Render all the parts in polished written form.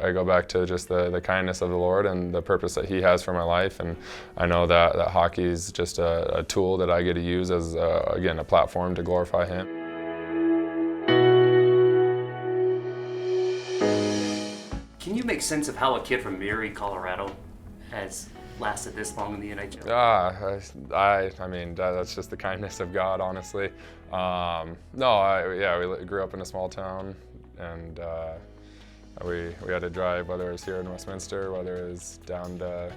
I go back to just the kindness of the Lord and the purpose that He has for my life, and I know that hockey is just a tool that I get to use as, again, a platform to glorify Him. Can you make sense of how a kid from Erie, Colorado has lasted this long in the NHL? I mean, that's just the kindness of God, honestly. We grew up in a small town, and we had to drive, whether it was here in Westminster, whether it was down to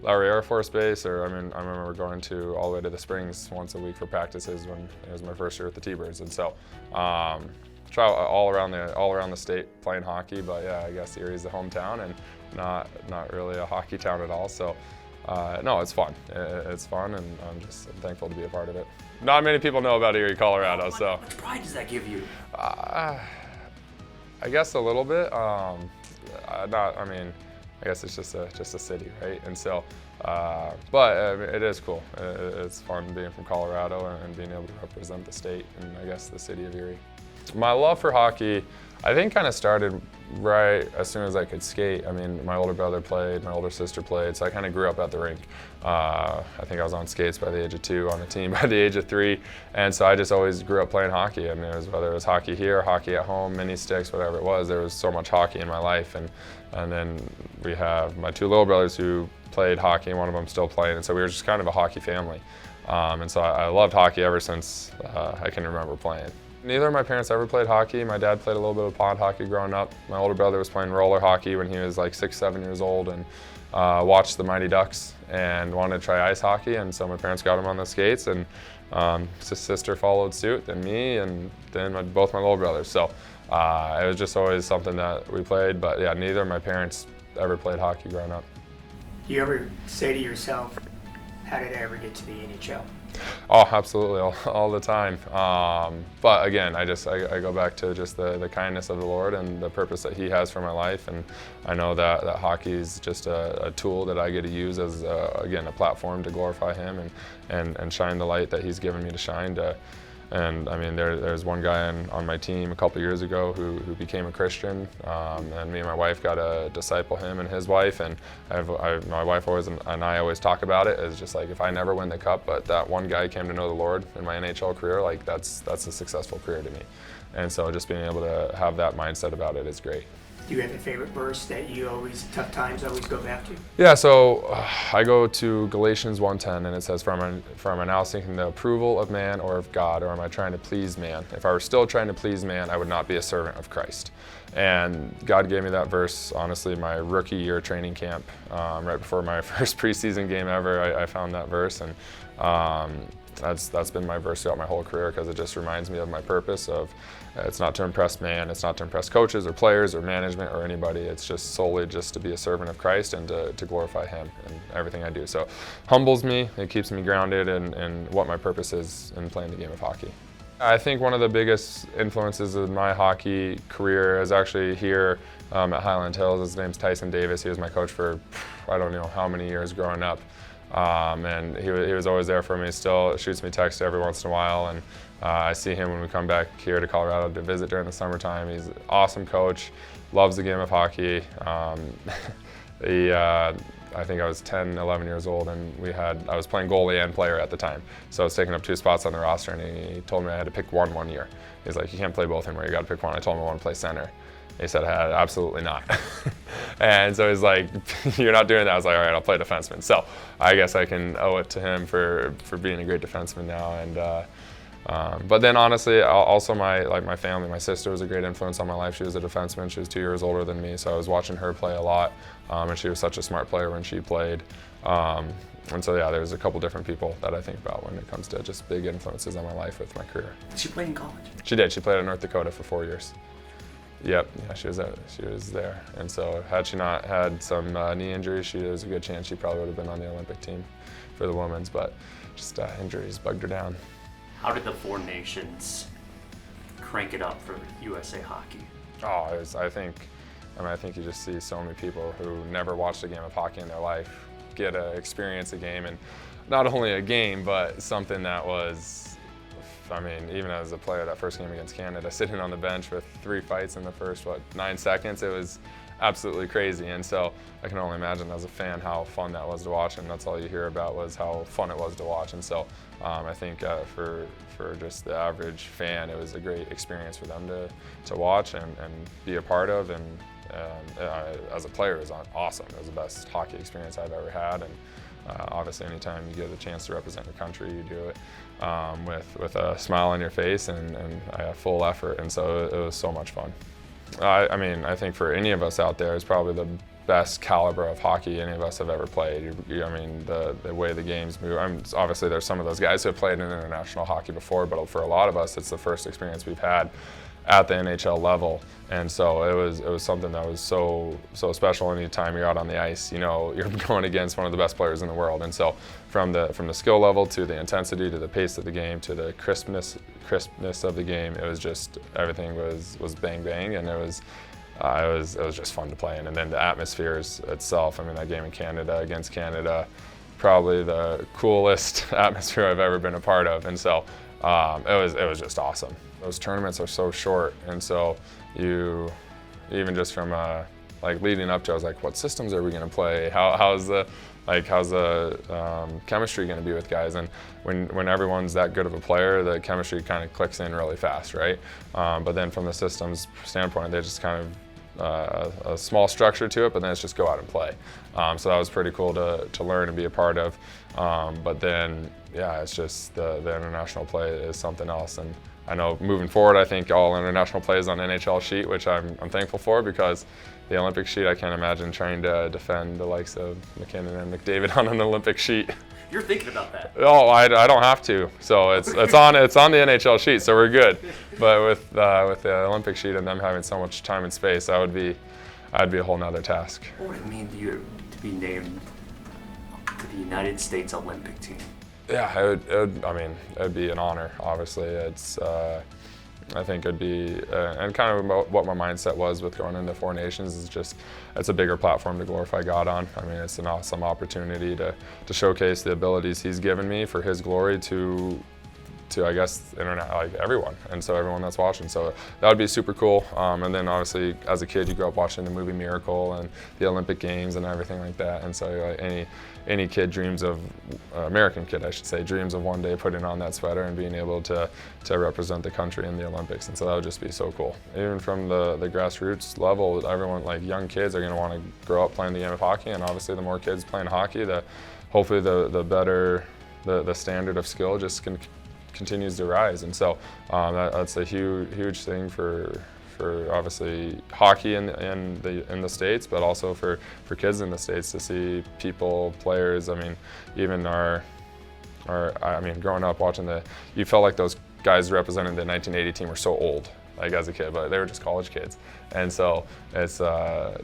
Rivalry Air Force Base, or I remember going all the way to the Springs once a week for practices when it was my first year with the T-Birds, and so travel all around the state playing hockey. But yeah, I guess Erie's the hometown and not really a hockey town at all. So no, it's fun. It's fun, and I'm thankful to be a part of it. Not many people know about Erie, Colorado. So how much pride does that give you? I guess a little bit. I guess it's just a city, right? And so, but it is cool. It's fun being from Colorado and being able to represent the state and I guess the city of Erie. My love for hockey, I think, kind of started right as soon as I could skate. I mean, my older brother played, my older sister played, so I kind of grew up at the rink. I think I was on skates by the age of 2, on a team by the age of 3, and so I just always grew up playing hockey. I mean, whether it was hockey here, hockey at home, mini sticks, whatever it was, there was so much hockey in my life. And then we have my 2 little brothers who played hockey, and one of them still playing, and so we were just kind of a hockey family. And so I loved hockey ever since I can remember playing. Neither of my parents ever played hockey. My dad played a little bit of pond hockey growing up. My older brother was playing roller hockey when he was like 6, 7 years old, and watched the Mighty Ducks and wanted to try ice hockey, and so my parents got him on the skates, and his sister followed suit, then me, and then both my little brothers. So it was just always something that we played, but yeah, neither of my parents ever played hockey growing up. Do you ever say to yourself, how did I ever get to the NHL? Oh, absolutely, all the time. But again, I go back to just the kindness of the Lord and the purpose that He has for my life, and I know that hockey is just a tool that I get to use as, again, a platform to glorify Him and shine the light that He's given me to shine. And I mean, there's one guy on my team a couple years ago who became a Christian, and me and my wife got to disciple him and his wife. And my wife and I always talk about it as just like, if I never win the cup, but that one guy came to know the Lord in my NHL career, like that's a successful career to me. And so just being able to have that mindset about it is great. Do you have a favorite verse that you tough times always go back to? Yeah, so I go to Galatians 1:10, and it says, "For am I now seeking the approval of man or of God, or am I trying to please man? If I were still trying to please man, I would not be a servant of Christ." And God gave me that verse, honestly, my rookie year training camp, right before my first preseason game ever. I found that verse, and that's been my verse throughout my whole career, because it just reminds me of my purpose of it's not to impress man, it's not to impress coaches or players or management or anybody. It's just solely just to be a servant of Christ and to glorify Him in everything I do. So humbles me, it keeps me grounded in what my purpose is in playing the game of hockey. I think one of the biggest influences of my hockey career is actually here at Highland Hills. His name's Tyson Davis. He was my coach for I don't know how many years growing up. And he was always there for me, still shoots me texts every once in a while, and I see him when we come back here to Colorado to visit during the summertime. He's an awesome coach, loves the game of hockey. I think I was 10, 11 years old, and I was playing goalie and player at the time. So I was taking up 2 spots on the roster, and he told me I had to pick one year. He's like, you can't play both anymore, you got to pick one. I told him I want to play center. He said, absolutely not. And so he's like, you're not doing that. I was like, all right, I'll play defenseman. So I guess I can owe it to him for being a great defenseman now. And but then honestly, also my family, my sister was a great influence on my life. She was a defenseman. She was 2 years older than me, so I was watching her play a lot. And she was such a smart player when she played. And so yeah, there's a couple different people that I think about when it comes to just big influences on my life with my career. Did she play in college? She did. She played at North Dakota for 4 years. Yep, yeah, she was there. And so had she not had some knee injuries, there's a good chance she probably would have been on the Olympic team for the women's, but just injuries bugged her down. How did the 4 nations crank it up for USA hockey? Oh, I think you just see so many people who never watched a game of hockey in their life get to experience a game, and not only a game, but something that was, I mean, even as a player, that first game against Canada, sitting on the bench with 3 fights in the first, 9 seconds, it was absolutely crazy. And so I can only imagine as a fan how fun that was to watch, and that's all you hear about was how fun it was to watch. And so I think for just the average fan, it was a great experience for them to watch and be a part of. And as a player, it was awesome. It was the best hockey experience I've ever had. And obviously, anytime you get a chance to represent your country, you do it with a smile on your face and full effort. And so it was so much fun. I mean, I think for any of us out there, it's probably the best caliber of hockey any of us have ever played. I mean, the way the games move. Obviously, there's some of those guys who have played in international hockey before, but for a lot of us, it's the first experience we've had at the NHL level. And so it was something that was so special. Anytime you're out on the ice, you know, you're going against one of the best players in the world. And so from the skill level to the intensity to the pace of the game to the crispness of the game, it was just everything was bang bang, and it was just fun to play in. And then the atmospheres itself. I mean, that game in Canada against Canada, probably the coolest atmosphere I've ever been a part of. And so it was just awesome. Those tournaments are so short, and so you, even just from like leading up to, I was like, what systems are we going to play? How's the chemistry going to be with guys? And when everyone's that good of a player, the chemistry kind of clicks in really fast, right? But then from the systems standpoint, they just kind of a small structure to it, but then it's just go out and play. So that was pretty cool to learn and be a part of. But then, yeah, it's just the international play is something else. And I know moving forward, I think all international play is on NHL sheet, which I'm thankful for, because the Olympic sheet, I can't imagine trying to defend the likes of McKinnon and McDavid on an Olympic sheet. You're thinking about that. Oh, I don't have to. So it's on the NHL sheet, so we're good. But with the Olympic sheet and them having so much time and space, I'd be a whole nother task. What would it mean to you to be named to the United States Olympic team? Yeah, it'd be an honor. Obviously, I think it'd be, and kind of what my mindset was with going into Four Nations is just, it's a bigger platform to glorify God on. I mean, it's an awesome opportunity to showcase the abilities He's given me for His glory to I guess, like everyone, and so everyone that's watching. So that would be super cool. And then obviously, as a kid, you grew up watching the movie Miracle and the Olympic Games and everything like that. And so any kid dreams of, American kid, I should say, dreams of one day putting on that sweater and being able to represent the country in the Olympics. And so that would just be so cool. Even from the grassroots level, everyone, like young kids, are going to want to grow up playing the game of hockey. And obviously, the more kids playing hockey, hopefully the better the standard of skill just continues to rise. And so that's a huge thing for obviously hockey in the States, but also for kids in the States to see players. I mean, even growing up watching you felt like those guys representing the 1980 team were so old, like as a kid, but they were just college kids. And so it's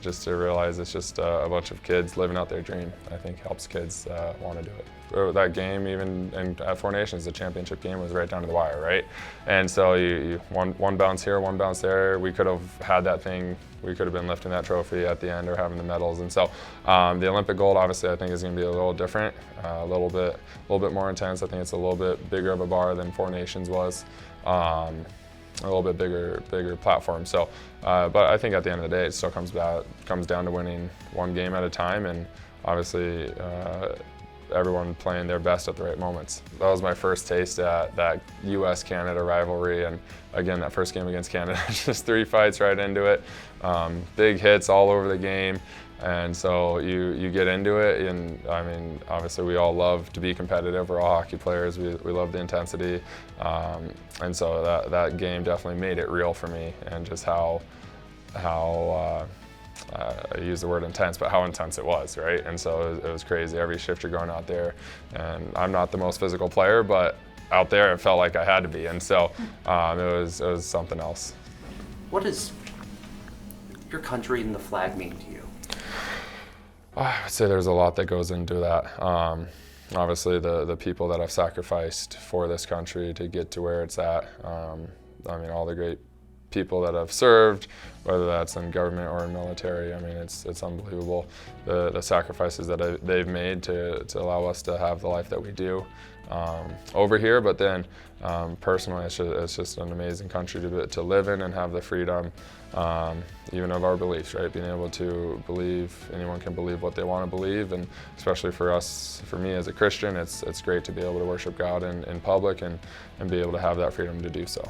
just to realize it's just a bunch of kids living out their dream, I think helps kids want to do it. That game, even at Four Nations, the championship game was right down to the wire, right? And so you one bounce here, one bounce there. We could have had that thing. We could have been lifting that trophy at the end or having the medals. And so the Olympic gold, obviously, I think is going to be a little different, a little bit more intense. I think it's a little bit bigger of a bar than Four Nations was. A little bit bigger platform. So, but I think at the end of the day, it still comes down to winning one game at a time, and obviously everyone playing their best at the right moments. That was my first taste at that U.S.-Canada rivalry, and again, that first game against Canada, just 3 fights right into it, big hits all over the game. And so you get into it, and I mean, obviously we all love to be competitive. We're all hockey players. We love the intensity, and so that game definitely made it real for me, and just how I use the word intense, but how intense it was, right? And so it was crazy. Every shift you're going out there, and I'm not the most physical player, but out there it felt like I had to be, and so it was something else. What does your country and the flag mean to you? I would say there's a lot that goes into that. Obviously, the people that have sacrificed for this country to get to where it's at. I mean, all the great people that have served, whether that's in government or in military. I mean, it's unbelievable the sacrifices that they've made to allow us to have the life that we do over here. But then personally, it's just an amazing country to live in and have the freedom, even of our beliefs, right? Being able to believe, anyone can believe what they want to believe, and especially for us, for me as a Christian, it's great to be able to worship God in public and be able to have that freedom to do so.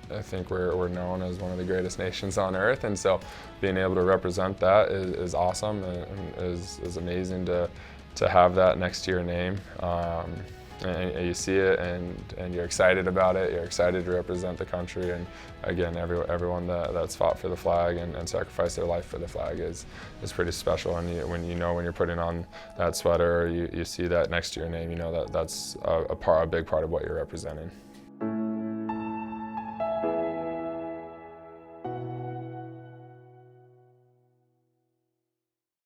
I think we're known as one of the greatest nations on earth, and so being able to represent that is awesome and is amazing to have that next to your name. And you see it and you're excited about it, you're excited to represent the country, and again, everyone that's fought for the flag and sacrificed their life for the flag is pretty special. And when you're putting on that sweater, or you see that next to your name, you know that's a big part of what you're representing.